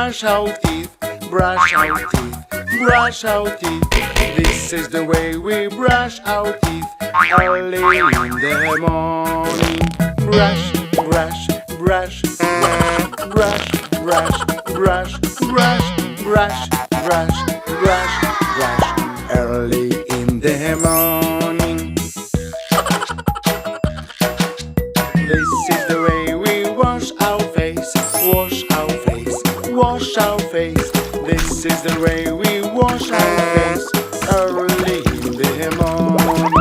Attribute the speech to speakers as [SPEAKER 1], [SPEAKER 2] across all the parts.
[SPEAKER 1] brush our teeth, brush our teeth, brush our teeth. This is the way we brush our teeth early in the morning. Brush, brush, brush, brush, brush, brush, brush, brush, brush, brush, brush, early in the morning. This is the way we wash our face, wash our face, wash our face. This is the way we wash our face early in the morning.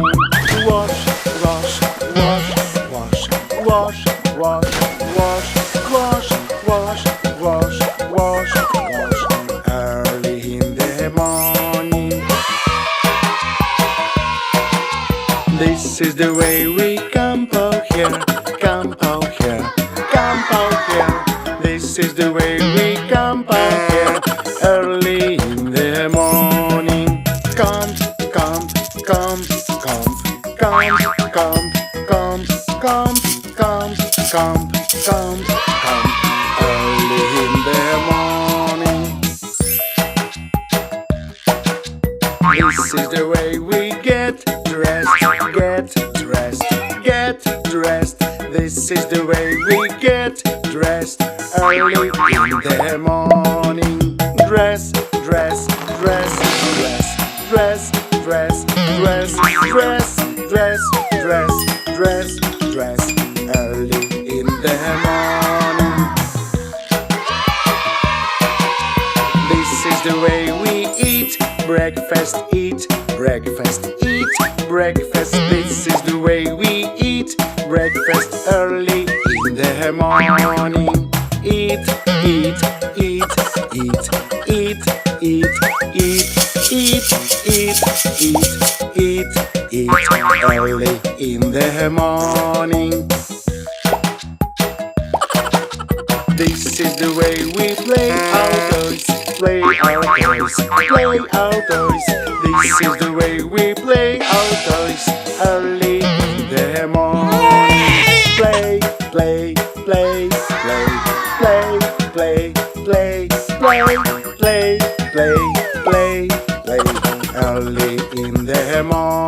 [SPEAKER 1] Wash, wash, wash, wash, wash, wash, wash, wash, wash, wash, wash, wash, early in the morning. This is the way we comb our hair, comb our hair, comb our hair. This is the way we comb our hair early in the morning. Comb, comb, comb, comb, comb, comb, comb, comb, comb, comb, comb, comb, early in the morning. This is the way we get dressed, get dressed, get dressed. This is the way we get dressed early in the morning. Dress, dress, dress, dress, dress, dress, dress, dress, dress, dress, dress, dress, early in the morning. This is the way we eat breakfast, eat breakfast, eat breakfast. This is the way we eat breakfast early in the morning. Eat, eat, eat, eat, eat, eat, eat, eat, eat, eat, eat, eat, early in the morning. This is the way we play outdoors, play outdoors, play outdoors. This is the way we play outdoors early in the morning. Play, play, play, play, play, play, play, play, play, play, play, play, early in the morning.